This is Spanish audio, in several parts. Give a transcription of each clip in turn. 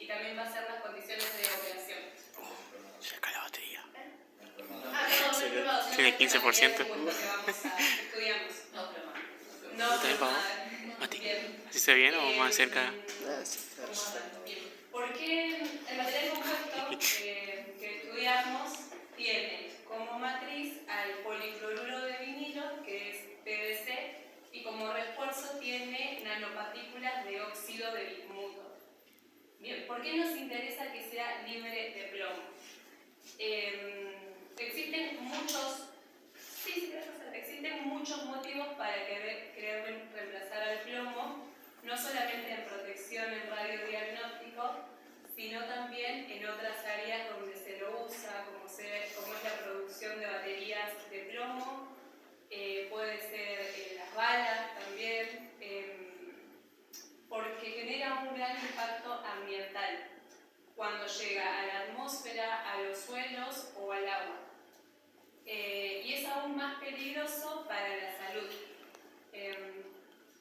y también va a ser las condiciones de operación. Cerca la batería. Perdón, Tiene 15%. Estudiamos. No, ¿También pagó? Mati, ¿así se ve bien o más cerca? ¿Por qué el material compuesto que estudiamos tiene como matriz al policloruro de vinilo, que es PVC, y como refuerzo tiene nanopartículas de óxido de bismuto? Bien, ¿por qué nos interesa que sea libre de plomo? Existen muchos motivos para querer reemplazar al plomo, no solamente en protección en radiodiagnóstico, sino también en otras áreas donde se lo usa, como es la producción de baterías de plomo, puede ser las balas también, porque genera un gran impacto ambiental cuando llega a la atmósfera, a los suelos o al agua. Y es aún más peligroso para la salud.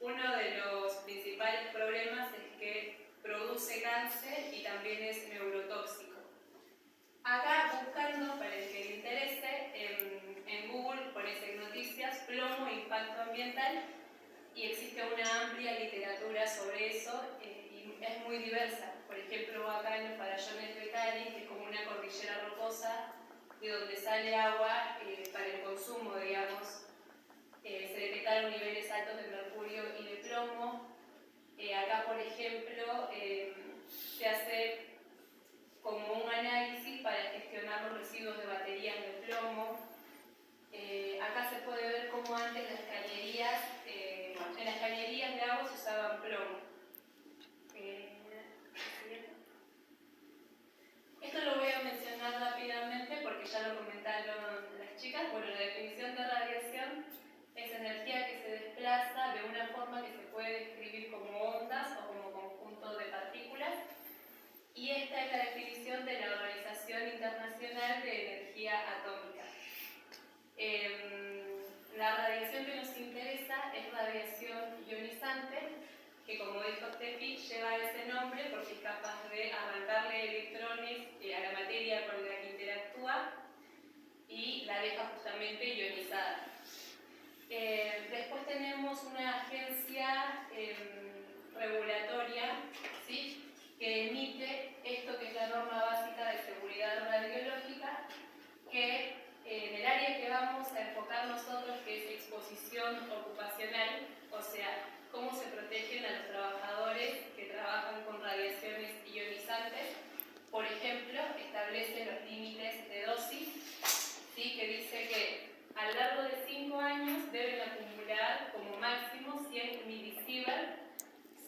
Uno de los principales problemas es que produce cáncer y también es neurotóxico. Acá, buscando, para el que le interese, en Google pones en noticias plomo e impacto ambiental y existe una amplia literatura sobre eso y es muy diversa. Por ejemplo, acá en los farallones de Cali, que es como una cordillera rocosa de donde sale agua para el consumo, digamos, se detectaron niveles altos de mercurio y de plomo. Acá, por ejemplo, se hace como un análisis para gestionar los residuos de baterías de plomo. Acá se puede ver cómo antes en las cañerías de agua se usaban plomo. Esto lo voy a mencionar rápidamente porque ya lo comentaron las chicas. Bueno, la definición de radiación es energía que se desplaza de una forma que se puede describir como ondas o como conjunto de partículas. Y esta es la definición de la Organización Internacional de Energía Atómica. La radiación que nos interesa es radiación ionizante, que como dijo Steffi, lleva ese nombre porque es capaz de arrancarle electrones a la materia con la que interactúa y la deja justamente ionizada. Después tenemos una agencia regulatoria, ¿sí?, que emite esto que es la norma básica de seguridad radiológica, que en el área que vamos a enfocar nosotros, que es exposición ocupacional, o sea, cómo se protegen a los trabajadores que trabajan con radiaciones ionizantes. Por ejemplo, establece los límites de dosis, ¿sí?, que dice que a lo largo de 5 años deben acumular como máximo 100 milisievert,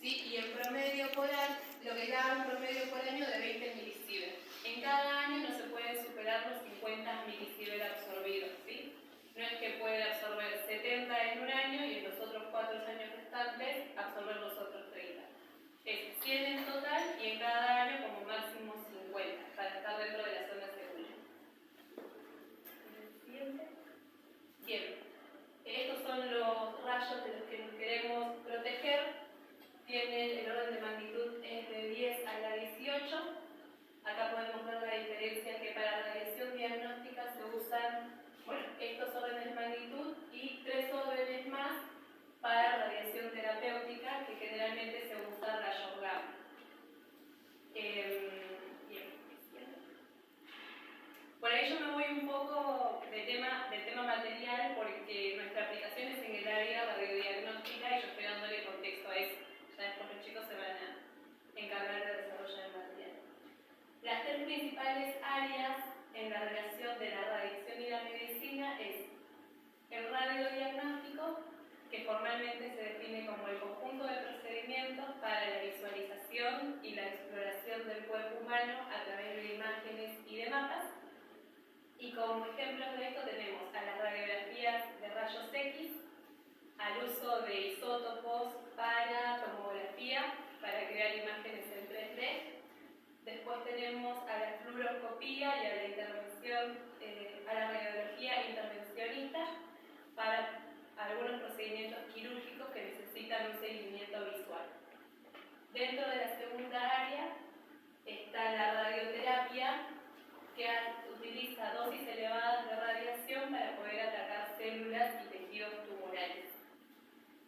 ¿sí?, y en promedio por año, lo que da un promedio por año de 20 milisievert. En cada año no se pueden superar los 50 milisievert absorbidos, ¿sí? No es que puede absorber 70 en un año y en los otros 4 años restantes absorber los otros 30. Es 100 en total y en cada año como máximo 50 para estar dentro de la zona segura. Bien, estos son los rayos de los que nos queremos proteger. Tiene el orden de magnitud es de 10 a la 18. Acá podemos ver la diferencia que para radiación diagnóstica se usan, bueno, estos órdenes de magnitud y 3 órdenes más para radiación terapéutica, que generalmente se usa rayos gamma. Bien. Por ahí yo me voy un poco del tema material porque nuestra aplicación es en el área radiodiagnóstica y yo estoy dándole contexto a eso. Ya después los chicos se van a encargar de desarrollar el material. Las 3 principales áreas en la relación de la radiación y la medicina es el radiodiagnóstico, que formalmente se define como el conjunto de procedimientos para la visualización y la exploración del cuerpo humano a través de imágenes y de mapas. Y como ejemplos de esto tenemos a las radiografías de rayos X, al uso de isótopos para tomografía, para crear imágenes en 3D. Después tenemos a la fluoroscopía y a la intervención, a la radiografía intervencionista para algunos procedimientos quirúrgicos que necesitan un seguimiento visual. Dentro de la segunda área que utiliza dosis elevadas de radiación para poder atacar células y tejidos tumorales.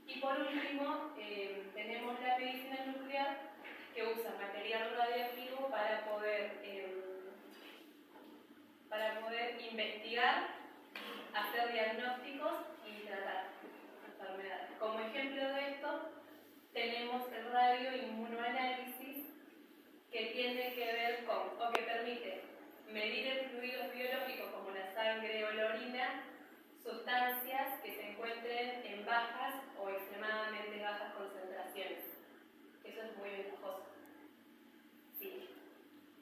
Y por último, tenemos la medicina nuclear, que usa material radioactivo para poder investigar, hacer diagnósticos y tratar enfermedades. Como ejemplo de esto, tenemos el radioinmunoanálisis, que tiene que ver con, o que permite medir fluidos biológicos como la sangre o la orina, sustancias que se encuentren en bajas o extremadamente bajas concentraciones. Eso es muy ventajoso. Sí.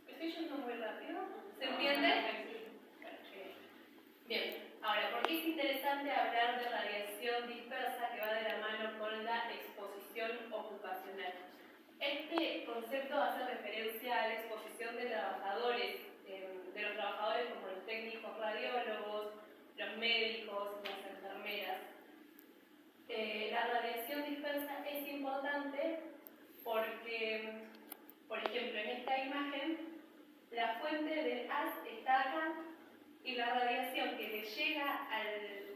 ¿Estoy yendo muy rápido? ¿Se entiende? Bien. Ahora, ¿por qué es interesante hablar de radiación dispersa que va de la mano con la exposición ocupacional? Este concepto hace referencia a la exposición de trabajadores, de los trabajadores como los técnicos radiólogos, los médicos, las enfermeras. La radiación dispersa es importante porque, por ejemplo, en esta imagen, la fuente del haz está acá y la radiación que le llega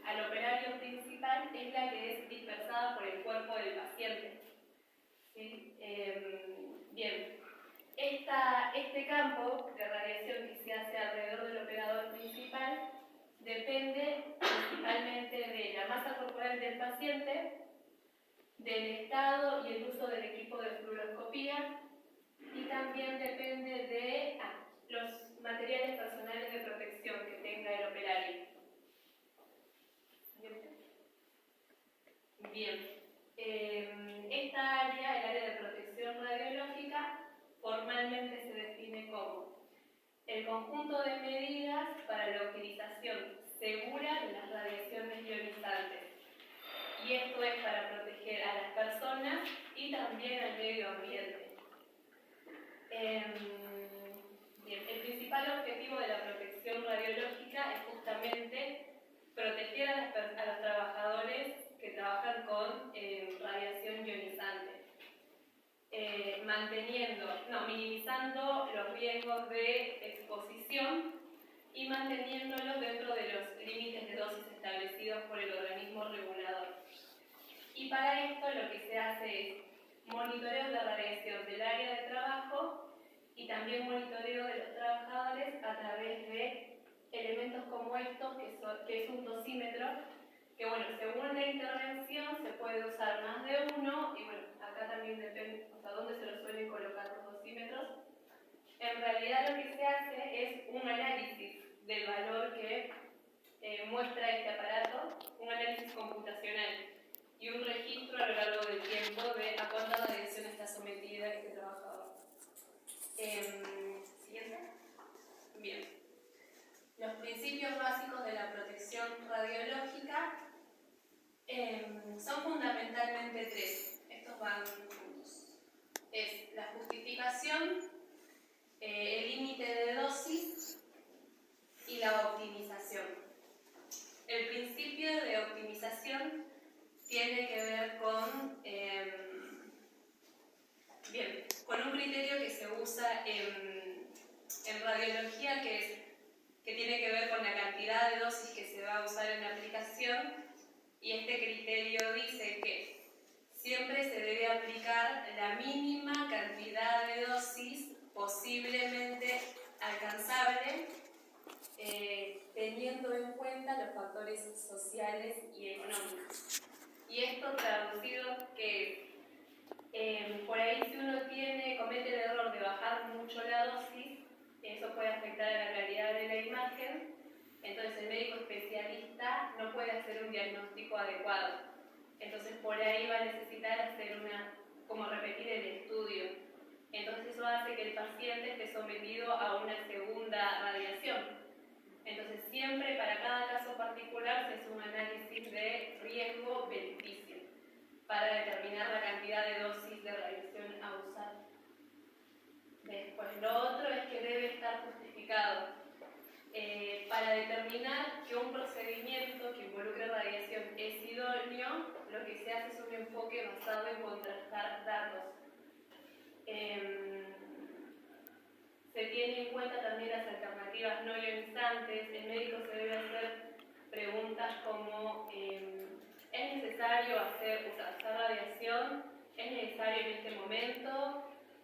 al operario principal es la que es dispersada por el cuerpo del paciente. ¿Sí? Bien, este campo de radiación que se hace alrededor del operador principal depende principalmente de la masa corporal del paciente, del estado y el uso del equipo de fluoroscopía, y también depende de los materiales personales de protección que tenga el operario. Bien. Esta área, el área de protección radiológica, formalmente se define como el conjunto de medidas para la utilización segura de las radiaciones ionizantes. Y esto es para proteger a las personas y también al medio ambiente. Bien, el principal objetivo de la protección radiológica es justamente proteger a los trabajadores que trabajan con radiación ionizante, minimizando los riesgos de exposición y manteniéndolos dentro de los límites de dosis establecidos por el organismo regulador. Y para esto lo que se hace es monitoreo de radiación del área de trabajo y también monitoreo de los trabajadores a través de elementos como estos, que es un dosímetro, que bueno, según la intervención se puede usar más de uno, y bueno, acá también depende hasta dónde se lo suelen colocar los dosímetros. En realidad lo que se hace es un análisis del valor que muestra este aparato, un análisis computacional y un registro a lo largo del tiempo de a cuánta radiación está sometida este trabajador. ¿Siguiente? Bien. Los principios básicos de la protección radiológica son fundamentalmente tres. Estos van juntos. Es la justificación, el límite de dosis y la optimización. El principio de optimización tiene que ver con un criterio que se usa en radiología, que tiene que ver con la cantidad de dosis que se va a usar en la aplicación, y este criterio dice que siempre se debe aplicar la mínima cantidad de dosis posiblemente alcanzable, teniendo en cuenta los factores sociales y económicos. Y esto traducido que por ahí si uno comete el error de bajar mucho la dosis, eso puede afectar a la calidad de la imagen, entonces el médico especialista no puede hacer un diagnóstico adecuado. Entonces por ahí va a necesitar repetir el estudio. Entonces eso hace que el paciente esté sometido a una segunda radiación. Entonces siempre para cada caso particular se hace un análisis de riesgo-beneficio para determinar la cantidad de dosis de radiación a usar. Después, lo otro es que debe estar justificado. Para determinar que un procedimiento que involucre radiación es idóneo, lo que se hace es un enfoque basado en contrastar datos. Se tiene en cuenta también las alternativas partículas no ionizantes, el médico se debe hacer preguntas como ¿es necesario usar radiación? ¿Es necesario en este momento?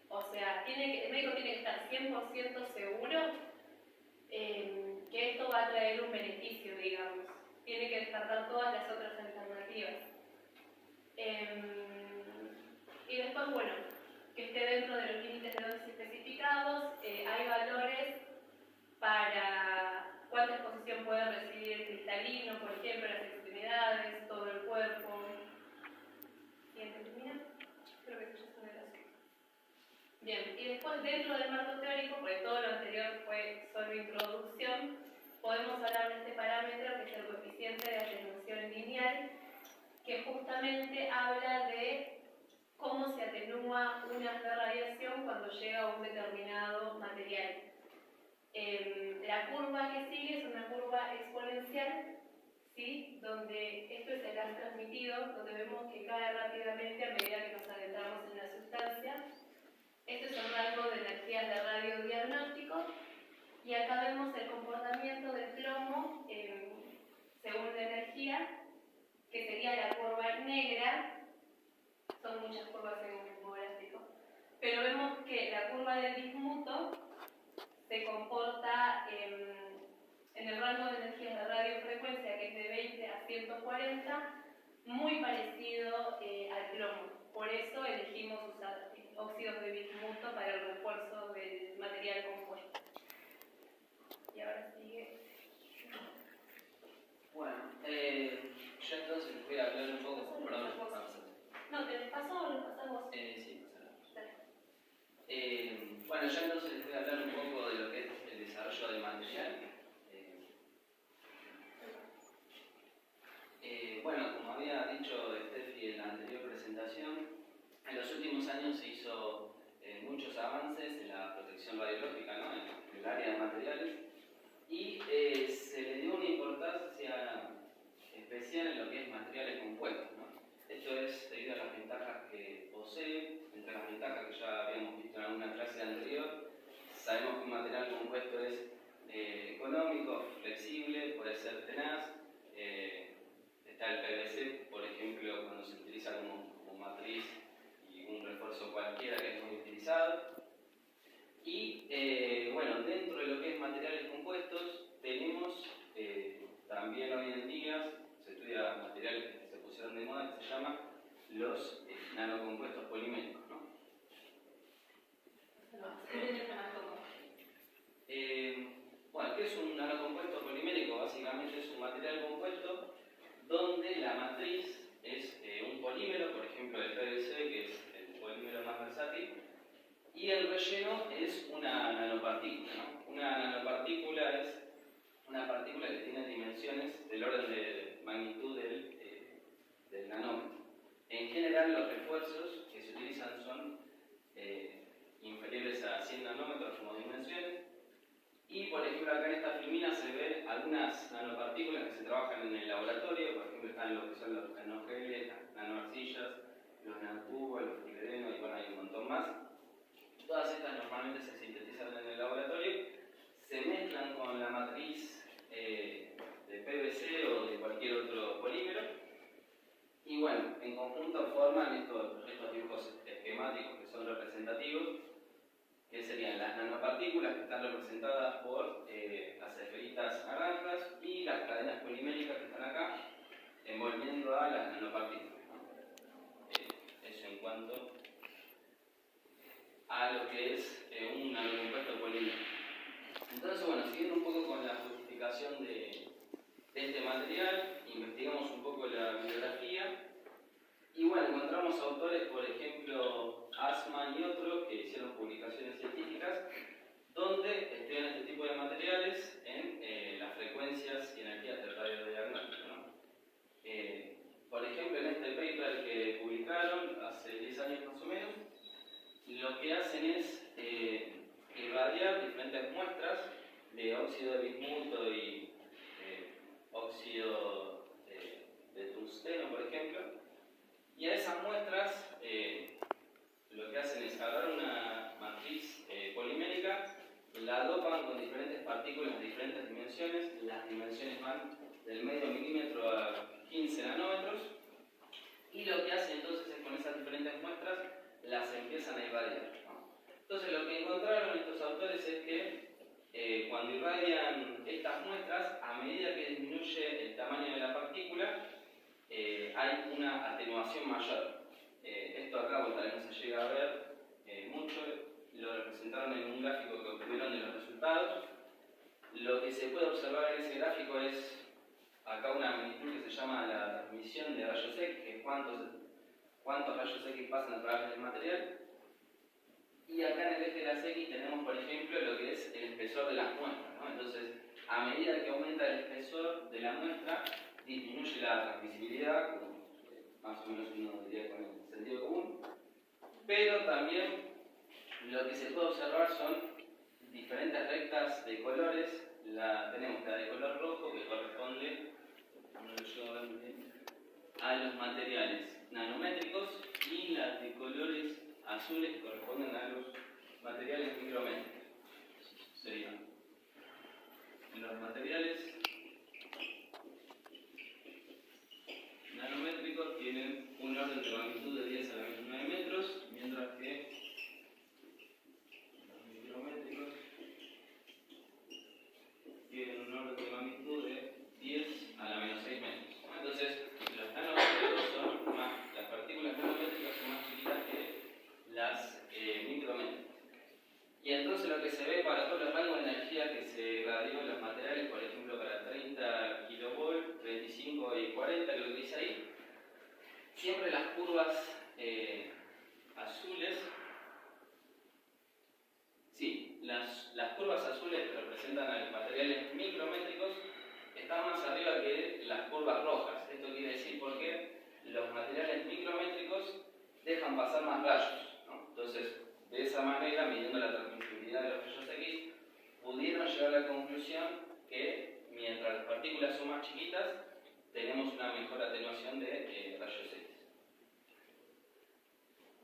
O sea, el médico tiene que estar 100% seguro que esto va a traer un beneficio, digamos. Tiene que descartar todas las otras alternativas. Y después, bueno, que esté dentro de los límites de dosis especificados. Hay valores para cuánta exposición puede recibir el cristalino, por ejemplo, las extremidades, todo el cuerpo. Siguiente termina. Creo que esto ya es una gracia. Bien, y después dentro del marco teórico, porque todo lo anterior fue solo introducción, podemos hablar de este parámetro que es el coeficiente de atenuación lineal, que justamente habla de cómo se atenúa una haz de radiación cuando llega a un determinado material. La curva que sigue es una curva exponencial, ¿sí? Donde esto es el gas transmitido, donde vemos que cae rápidamente a medida que nos adentramos en la sustancia. Este es el rango de energías de radiodiagnóstico, y acá vemos el comportamiento del plomo según la energía, que sería la curva negra. Son muchas curvas en un mismo gráfico, pero vemos que la curva del bismuto se comporta en el rango de energías de radiofrecuencia, que es de 20 a 140, muy parecido al plomo. Por eso elegimos usar óxidos de bismuto para el refuerzo del material compuesto. Y ahora sigue. Bueno, yo entonces les voy a hablar un poco. Perdón, no, ¿te les paso o les pasamos? Sí, pasará. Bueno, yo entonces les voy a hablar un poco de lo que es el desarrollo del material. Bueno, como había dicho Steffi en la anterior presentación, en los últimos años se hizo muchos avances en la protección radiológica, ¿no? En el área de materiales, y se le dio una importancia especial en lo que es materiales compuestos, ¿no? Esto es debido a las ventajas que posee. Entre las ventajas que ya habíamos visto en alguna clase anterior, sabemos que un material compuesto es económico, flexible, puede ser tenaz. Está el PVC, por ejemplo, cuando se utiliza como matriz y un refuerzo cualquiera que es muy utilizado. Y bueno, dentro de lo que es materiales compuestos, tenemos también hoy en día, se estudia materiales que se pusieron de moda, que se llaman los nanocompuestos poliméricos, ¿no? Bueno, ¿qué es un nanocompuesto polimérico? Básicamente es un material compuesto donde la matriz es un polímero, por ejemplo el PVC, que es el polímero más versátil, y el relleno es una nanopartícula, ¿no? Una nanopartícula es una partícula que tiene dimensiones del orden de magnitud del nanómetro. En general, los refuerzos que se utilizan son inferiores a 100 nanómetros como dimensiones. Y, por ejemplo, acá en esta filmina se ven algunas nanopartículas que se trabajan en el laboratorio. Por ejemplo, están lo que son los nanogeles, las nanoarcillas, los nanotubos, los filidenos, y bueno, hay un montón más. Todas estas normalmente se sintetizan en el laboratorio, se mezclan con la matriz de PVC o de cualquier otro polímero, y bueno, en conjunto forman estos dibujos esquemáticos que son representativos, que serían las nanopartículas, que están representadas por las esferitas naranjas, y las cadenas poliméricas que están acá, envolviendo a las nanopartículas, ¿no? Eso en cuanto a lo que es un nanocompuesto polimérico. Entonces, bueno, siguiendo un poco con la justificación de este material, investigamos un poco la bibliografía, y bueno, encontramos autores, por ejemplo, Assmann y otros, que hicieron publicaciones científicas donde estudian este tipo de materiales en las frecuencias y energías del radiodiagnóstico, ¿no? Por ejemplo, en este paper que publicaron hace 10 años más o menos, lo que hacen es irradiar diferentes muestras de óxido de bismuto y óxido de tungsteno, por ejemplo, y a esas muestras lo que hacen es agarrar una matriz polimérica la dopan con diferentes partículas de diferentes dimensiones. Las dimensiones van del medio milímetro a 15 nanómetros. Y lo que hacen entonces es con esas diferentes muestras las empiezan a irradiar, ¿no? Entonces lo que encontraron estos autores es que cuando irradian estas muestras, a medida que disminuye el tamaño de la partícula, hay una atenuación mayor. Esto acá, bueno, tal vez no se llega a ver mucho, lo representaron en un gráfico que obtuvieron de los resultados. Lo que se puede observar en ese gráfico es acá una magnitud que se llama la transmisión de rayos X, que es cuántos rayos X pasan a través del material. Y acá en el eje de las X tenemos, por ejemplo, lo que es el espesor de las muestras, ¿no? Entonces, a medida que aumenta el espesor de la muestra, disminuye la transmisibilidad, como más o menos uno diría con el sentido común. Pero también lo que se puede observar son diferentes rectas de colores. Tenemos la de color rojo, que corresponde a los materiales nanométricos, y las de colores azules que corresponden a los materiales micrométricos. Serían los materiales nanométricos tienen un orden de magnitud de 10 a la menos 9 metros, mientras que los micrométricos tienen un orden de magnitud de 10 a la menos 6 metros. Entonces, los nanométricos son las partículas nanométricas son más chiquitas que las micrométricas. Y entonces lo que se ve para todos los rangos de energía que se irradió en los materiales, por ejemplo para 30 kV, 25 y 40, que es lo que dice ahí, siempre las curvas azules, las curvas azules que representan a los materiales micrométricos están más arriba que las curvas rojas. Esto quiere decir porque los materiales micrométricos dejan pasar más rayos, ¿no? Entonces, de esa manera, midiendo la transmisibilidad de los rayos X, pudieron llegar a la conclusión que mientras las partículas son más chiquitas, tenemos una mejor atenuación de rayos X.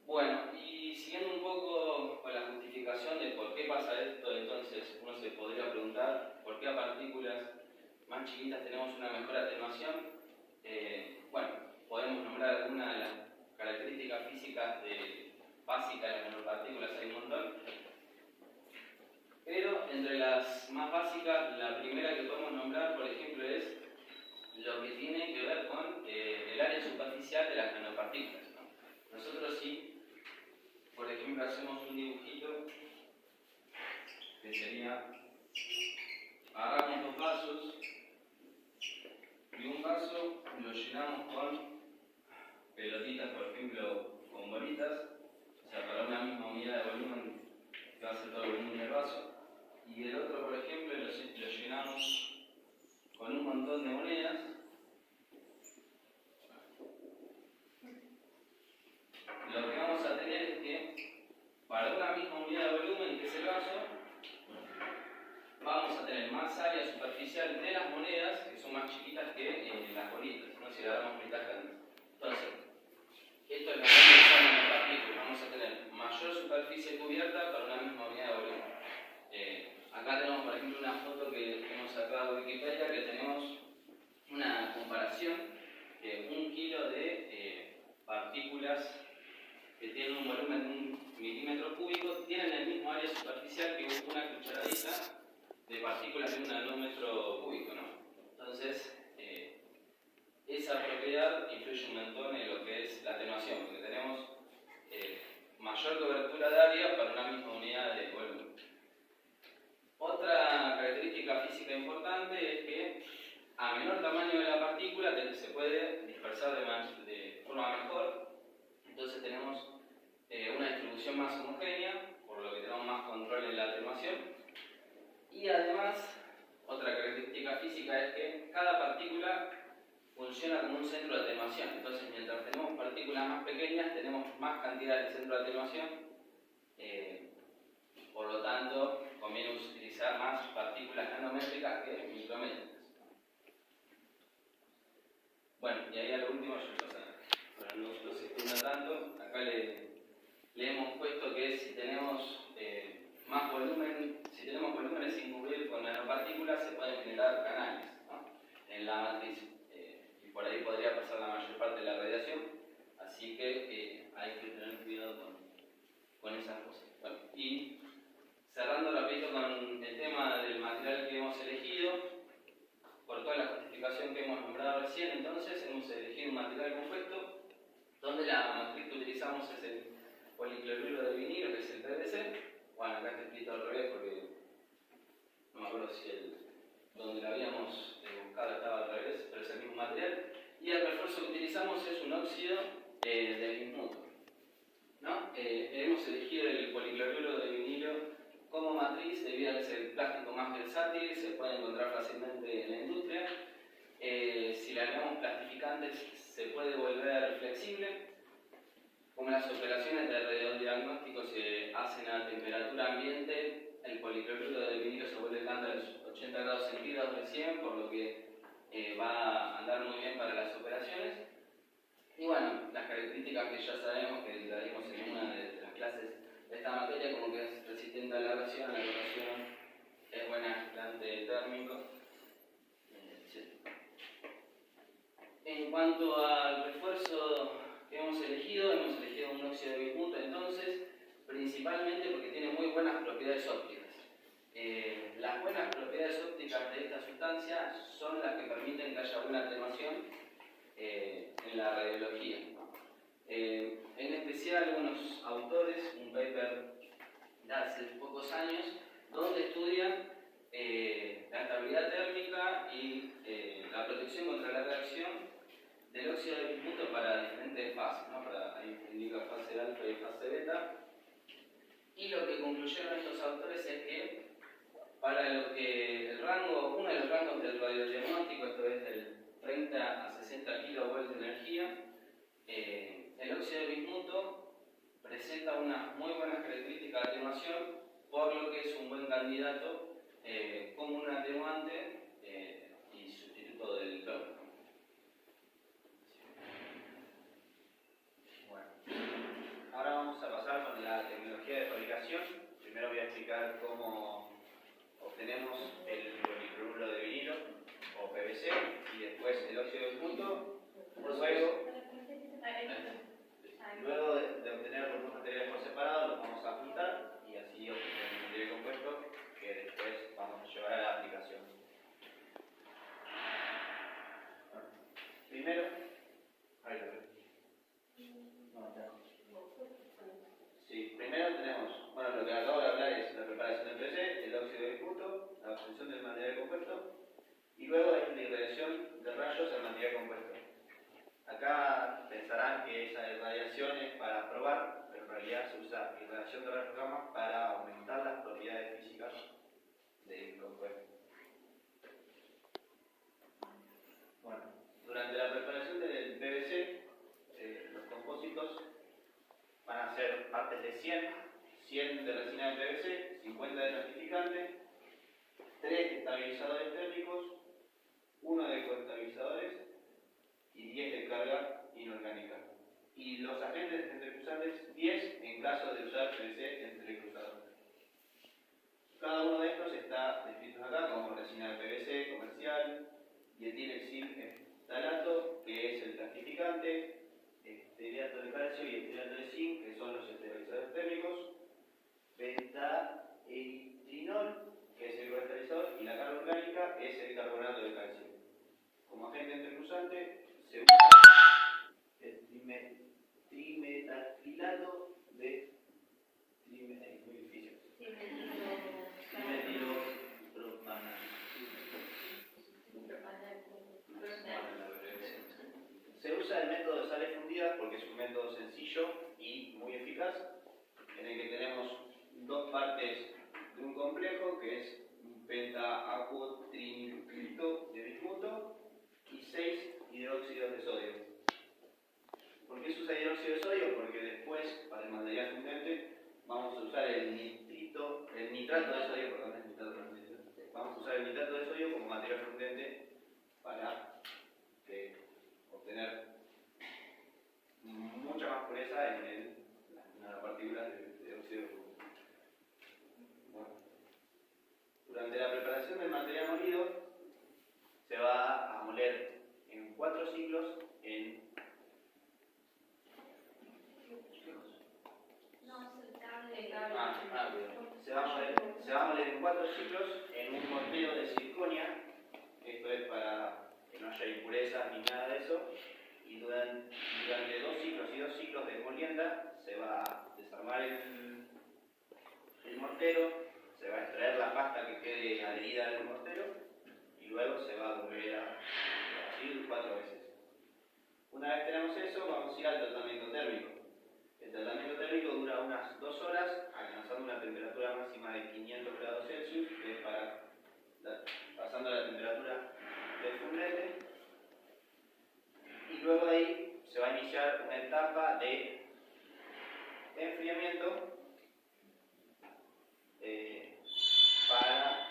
Bueno, y siguiendo un poco con la justificación de por qué pasa esto, entonces uno se podría preguntar por qué a partículas más chiquitas tenemos una mejor atenuación. Bueno, podemos nombrar algunas de las características físicas básicas de las nanopartículas, hay un montón. Pero entre las más básicas, la primera que podemos nombrar, por ejemplo, es lo que tiene que ver con el área superficial de las nanopartículas, ¿no? Nosotros sí, por ejemplo, hacemos un dibujito que sería, agarramos dos vasos y un vaso lo llenamos con pelotitas, por ejemplo, con bolitas, o sea, para una misma unidad de volumen que va a ser todo el volumen del vaso. Y el otro, por ejemplo, lo llenamos con un montón de monedas. Lo que vamos a tener es que para una misma unidad de volumen, que es el vaso, vamos a tener más área superficial de las monedas, que son más chiquitas que las bolitas, ¿no? Si agarramos bolitas grandes. Entonces, esto es lo que vamos a partículas. Vamos a tener mayor superficie cubierta para una misma unidad de volumen. Acá tenemos, por ejemplo, una foto que hemos sacado de Wikipedia, que tenemos una comparación de 1 kilo de partículas que tienen un volumen de 1 milímetro cúbico, tienen el mismo área superficial que una cucharadita de partículas de 1 nanómetro cúbico, ¿no? Entonces, esa propiedad influye un montón en lo que es la atenuación, porque tenemos mayor cobertura de área para una misma unidad de volumen. Otra característica física importante es que a menor tamaño de la partícula se puede dispersar de forma mejor, entonces tenemos una distribución más homogénea, por lo que tenemos más control en la atenuación. Y además, otra característica física es que cada partícula funciona como un centro de atenuación. Entonces, mientras tenemos partículas más pequeñas, tenemos más cantidad de centro de atenuación. Por lo tanto, conviene utilizar más partículas nanométricas que micrométricas. Bueno, y ahí a lo último, para no los extienda tanto, acá le hemos puesto que si tenemos más volumen, si tenemos partículas se pueden generar canales, ¿no?, en la matriz. Y por ahí podría pasar la mayor parte de la radiación, así que hay que tener cuidado con esas cosas. Bueno, y cerrando rapidito con el tema del material que hemos elegido, por toda la justificación que hemos nombrado recién, entonces hemos elegido un material compuesto donde la matriz que utilizamos es el policloruro de vinilo, que es el PVC. Bueno, acá está escrito al revés porque no me acuerdo si donde lo habíamos buscado estaba al revés, pero es el mismo material. Y el refuerzo que utilizamos es un óxido de bismuto, ¿no? Hemos elegido el policloruro de vinilo como matriz debido a que es el plástico más versátil, se puede encontrar fácilmente en la industria. Si le agregamos plastificantes se puede volver flexible. Como las operaciones de radiodiagnóstico se hacen a temperatura ambiente, el policloruro de vinilo se vuelve blando a los 80 grados centígrados recién, por lo que va a andar muy bien para las operaciones. Y bueno, las características que ya sabemos, que la dimos en una de las clases de esta materia, como que es resistente a la radiación, es buen aislante térmico, etc. En cuanto al refuerzo que hemos elegido un óxido de bismuto, entonces, principalmente porque tiene muy buenas propiedades ópticas. Las buenas propiedades ópticas de esta sustancia son las que permiten que haya buena atenuación en la radiología. En especial, unos autores, un paper de hace pocos años, donde estudian la estabilidad térmica y la protección contra la reacción del óxido de bismuto para diferentes fases, ¿no? Ahí indica fase alfa y fase beta. Y lo que concluyeron estos autores es que para lo que uno de los rangos del radiodiagnóstico, esto es del 30 a 60 kV de energía, el óxido de bismuto presenta unas muy buenas características de atenuación, por lo que es un buen candidato como un atenuante y sustituto del plomo. Bueno, ahora vamos a pasar con la tecnología de fabricación. Primero voy a explicar cómo obtenemos el policloruro de vinilo o PVC y después el óxido de bismuto. Luego de obtener los dos materiales por separado, los vamos a juntar y así obtenemos un material compuesto que después vamos a llevar a la aplicación. Bueno, primero, primero tenemos, bueno, lo que acabo de hablar es la preparación del PVC, el óxido de bismuto, la obtención del material compuesto y luego es la irradiación de rayos al material compuesto. Acá pensarán que esa irradiación es para probar, pero en realidad se usa irradiación de rayos gamma para aumentar las propiedades físicas del compuesto. Bueno, durante la preparación del PVC, los compósitos van a ser partes de 100 de resina de PVC, 50 de plastificante, 3 de estabilizadores térmicos, 1 de coestabilizadores y 10 de carga inorgánica. Y los agentes entrecruzantes, 10 en caso de usar PVC entrecruzado. Cada uno de estos está descrito acá como resina de PVC comercial, dietilexil estalato, que es el plastificante, estelato de calcio y estelato de zinc, que son los estabilizadores térmicos, betaeritrinol, que es el coestabilizador, y la carga orgánica es el carbonato de calcio. Como agente entrecruzante se usa el trimetacrilato de trimetilopropanato. Se usa el método de sales fundidas porque es un método sencillo y muy eficaz, en el que tenemos dos partes de un complejo que es un penta-acuotrinucleato de bismuto y 6 hidróxidos de sodio. ¿Por qué se usa hidróxido de sodio? Porque después, para el material fundente, vamos a usar el 2 ciclos en un mortero de circonia. Esto es para que no haya impurezas ni nada de eso. Y durante 2 ciclos y 2 ciclos de molienda se va a desarmar el mortero, se va a extraer la pasta que quede adherida al mortero y luego se va a volver a así 4 veces. Una vez tenemos eso, vamos a ir al tratamiento térmico. El tratamiento térmico dura unas 2 horas, alcanzando una temperatura máxima de 500 grados Celsius, que es pasando la temperatura del fundente. Y luego de ahí se va a iniciar una etapa de enfriamiento para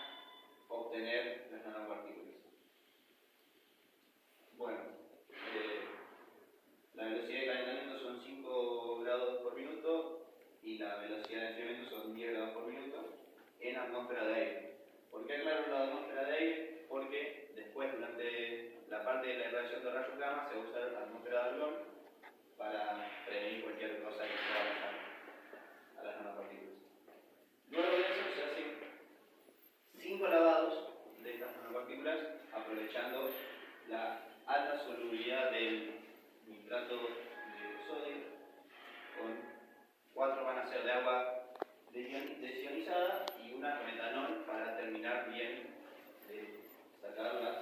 obtener las nanopartículas. Bueno, la velocidad de calentamiento son 5 grados por minuto y la velocidad de enfriamiento son 10 grados por minuto en atmósfera de aire. ¿Por qué aclaro la atmósfera de aire? Porque después, durante la parte de la irradiación de rayos gamma, se usa la atmósfera de argón para prevenir cualquier cosa que se vaya a pasar a las nanopartículas. Luego de eso se hacen 5 lavados de estas nanopartículas, aprovechando la alta solubilidad del nitrato de sodio. Con 4 van a ser de agua desionizada y una con etanol para terminar bien de sacar las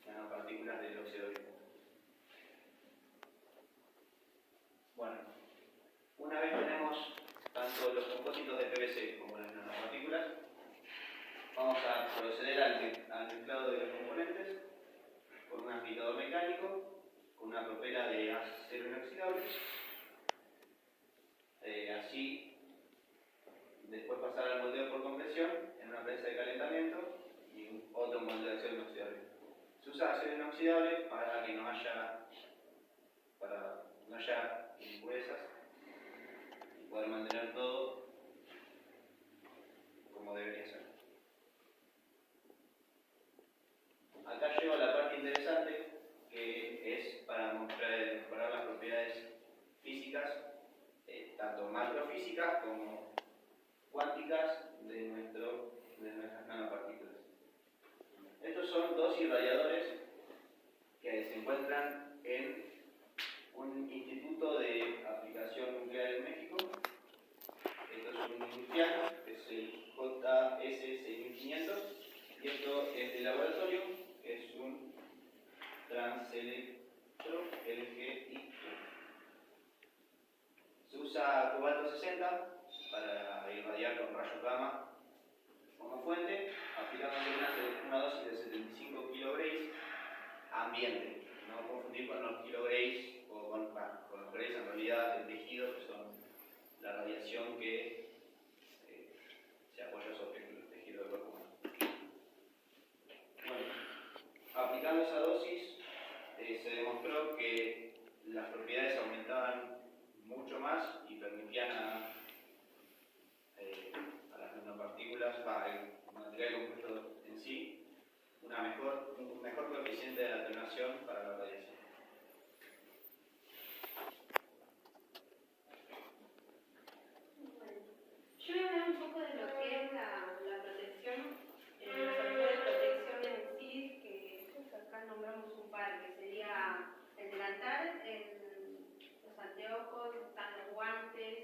nanopartículas del óxido de hidrógeno. Bueno, una vez tenemos tanto los compósitos de PVC como las nanopartículas, vamos a proceder al mezclado de los componentes con un aplicador mecánico, con una propera de acero inoxidable. Así, después pasar al moldeo por compresión en una prensa de calentamiento y otro moldeo de acero inoxidable. Se usa acero inoxidable para que no haya impurezas y poder mantener todo como debería ser. Acá llego a la parte interesante, que es para mejorar las propiedades físicas, tanto macrofísicas como cuánticas de nuestras nanopartículas. Estos son 2 irradiadores que se encuentran en un instituto de aplicación nuclear en México. Esto es un industrial, es el JS6500, y esto es de laboratorio, que es un Transelectro LGI. Se usa cobalto 60 para irradiar con rayos gamma como fuente, aplicándose una dosis de 75 kilogray ambiente. No confundir con los kilogray o con los grays en realidad del tejido, que son la radiación que se apoya sobre el tejido del cuerpo humano. Bueno, aplicando esa dosis se demostró que las propiedades aumentaban mucho más y permitían a las nanopartículas, el material compuesto en sí, un mejor coeficiente de atenuación para la radiación. Yo voy a hablar un poco de lo que es la protección, los factores de protección en sí, que acá nombramos un par, que sería el delantal, los anteojos, están los guantes,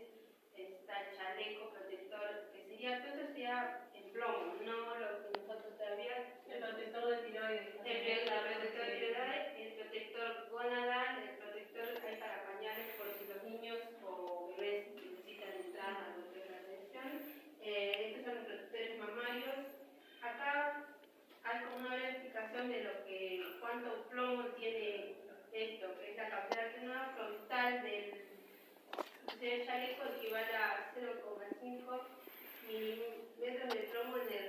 está el chaleco protector, que sería, todo eso sería en plomo, no lo que nosotros todavía... El protector de tiroides. El protector de tiroides, el protector gonadal, el protector hay para pañales por si los niños o bebés necesitan entrar a lo que es la radiación. Estos son los protectores mamarios. Acá hay como una breve explicación de cuánto plomo tiene esto, que es la capacidad atenuada frontal del chaleco, equivale a 0,5 milímetros de plomo en el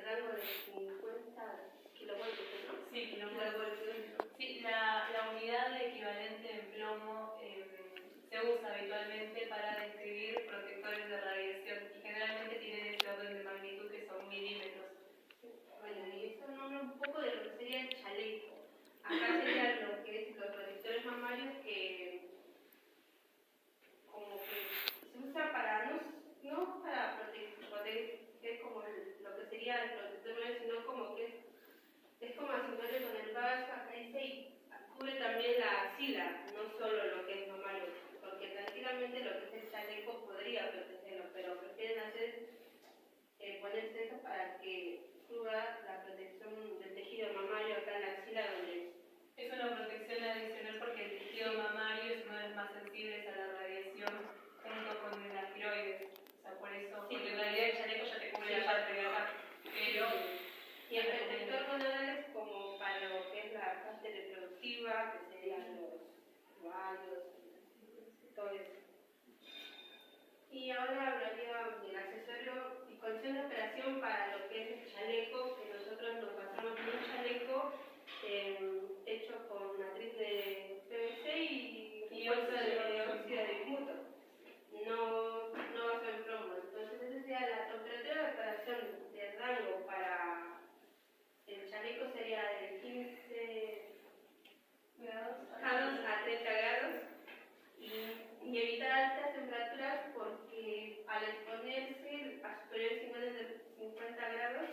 sería el protector medio, sino como que es como asuntarle con el vaso acá dice y cubre también la axila, no solo lo que es mamario, porque tranquilamente lo que es el chaleco podría protegerlo, pero prefieren ponerse eso para que cubra la protección del tejido mamario acá en la axila donde Es una protección adicional porque el tejido mamario es uno de los más sensibles a la radiación junto con la tiroides. O sea, por eso, Sí, porque en realidad el chaleco ya te cubre sí, la parte de acá. Pero y el protector gonadal es como para lo que es la parte reproductiva, que serían los ovarios, todo eso. Y ahora hablaría del accesorio y condición de operación para lo que es el chaleco, que nosotros nos basamos en un chaleco hecho con matriz de PVC y bolsa de óxido de bismuto, no basado en plomo. Entonces esa sería la temperatura de operación del rango para el chaleco sería de 15 grados a 30 grados y evitar altas temperaturas porque al exponerse a superiores de 50 grados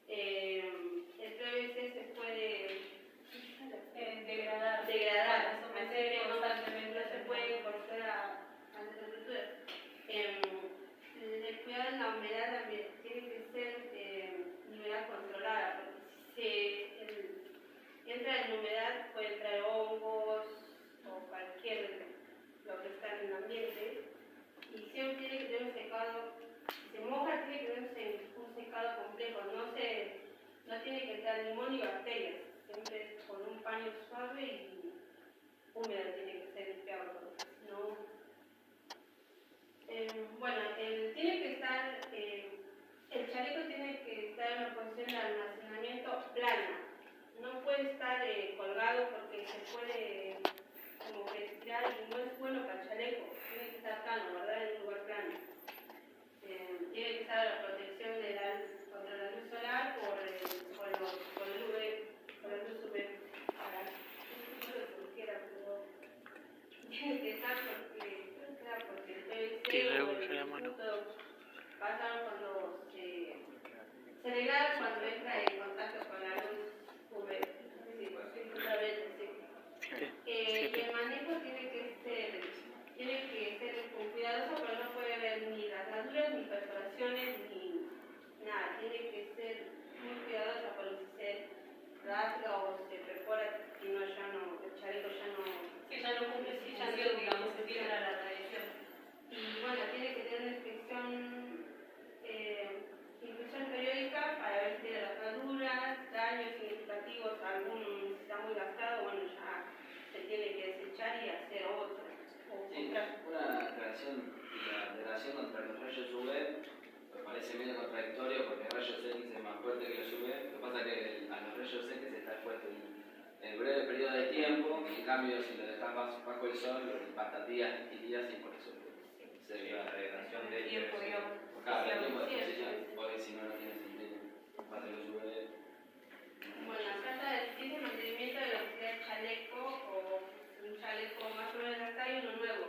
el PVC se puede degradar, así que no se puede cortar a altas temperaturas. El cuidado de la humedad también tiene que ser humedad controlada, porque si entra en humedad puede entrar hongos o cualquier lo que está en el ambiente y siempre tiene que tener un secado, si se moja tiene que tener un secado complejo, no tiene que entrar limón ni bacterias, siempre con un paño suave y húmedo tiene que ser limpiado, porque si no tiene que estar, el chaleco tiene que estar en una posición de almacenamiento plana. No puede estar colgado porque se puede como que estirar y no es bueno para el chaleco. Tiene que estar plano, guardar en un lugar plano. Tiene que estar la protección contra la luz solar por la luz UV. Tiene que estar porque el PVC o el bismuto pasan cuando se degrada cuando entra en contacto con la luz UV. Y el manejo tiene que ser con cuidadoso, pero no puede haber ni rajaduras, ni perforaciones, ni nada. Tiene que ser muy cuidadoso porque si se rasga o se perfora, si no, el chaleco ya no cumple su función, digamos, se pierde la radiación. Y bueno, tiene que tener una inspección periódica para ver si hay rajaduras, daños significativos, si está muy gastado, bueno, ya se tiene que desechar y hacer otro. Sí, una aclaración, la degradación contra los rayos UV me parece medio contradictorio porque rayos X es más fuerte que los UV. Lo que pasa es que a los rayos X está expuesto en breve periodo de tiempo, en cambio si lo dejas bajo el sol, lo impactarías y por eso sería la degradación del tiempo, digamos. Claro, el tiempo de exposición, porque si no, no tiene sentido. Pasa los UV. Bueno, trata del mantenimiento de lo que sea el chaleco o un chaleco más o menos gastado y uno nuevo.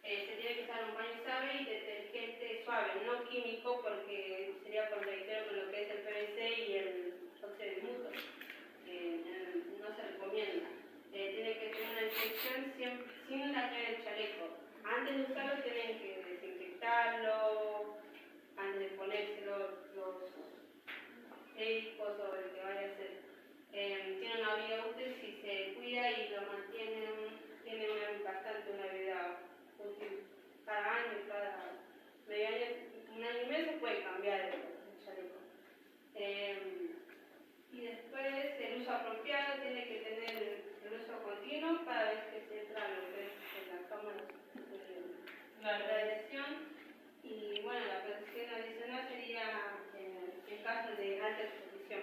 Se tiene que usar un paño suave y detergente suave, no químico porque sería contradictorio con lo que es el PVC y el óxido de bismuto. No se recomienda. Tiene que tener una inspección sin dañar el chaleco. Antes de usarlo tienen que desinfectarlo, antes de ponérselo los médicos o el que vaya a hacer. Tiene una vida útil si se cuida y lo mantiene, tiene bastante una vida útil. Cada año, cada medio año, un año y medio se puede cambiar el chaleco. Y después el uso apropiado tiene que tener el uso continuo cada vez que se entra lo que es en las cámaras de radiación. Y bueno, la protección adicional sería en caso de alta exposición.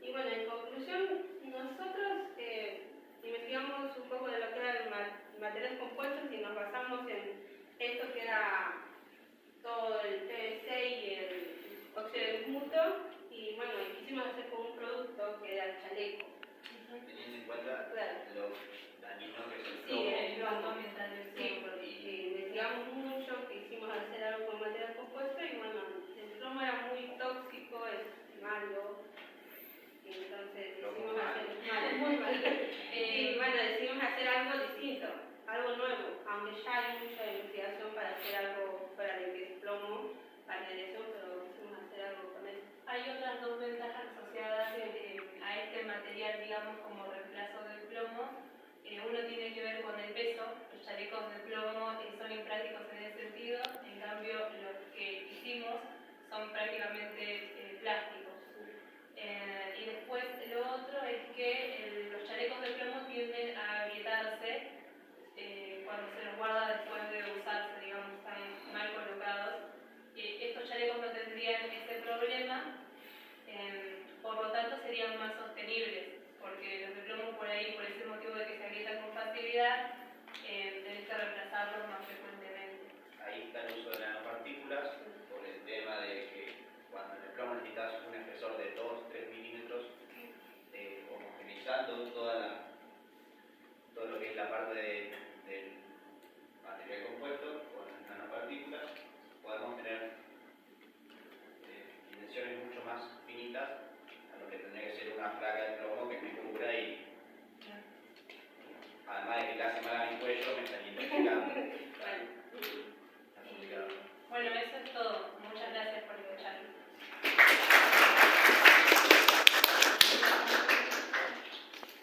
Y bueno, en conclusión, nosotros investigamos un poco de lo que eran materiales compuestos y nos basamos en esto que era todo el PVC aleación, pero quisimos hacer algo con eso. Hay otras dos ventajas asociadas a este material, digamos, como reemplazo del plomo. Uno tiene que ver con el peso. Los chalecos de plomo son imprácticos en ese sentido, en cambio los que hicimos son prácticamente plásticos. Y después lo otro es que los chalecos de plomo tienden a agrietarse cuando se los guarda después de usarse, digamos, están mal colocados. Estos chalecos no tendrían ese problema, por lo tanto serían más sostenibles, porque los de plomo por ahí, por ese motivo de que se agrietan con facilidad, tenés que reemplazarlos más frecuentemente. Ahí está el uso de nanopartículas, por el tema de que cuando en el plomo necesitas un espesor de 2-3 milímetros, homogeneizando todo lo que es la parte del material compuesto con las nanopartículas, podemos tener dimensiones mucho más finitas a lo que tendría que ser una placa de plomo que me cubra y además de que le hace mal a mi cuello, me está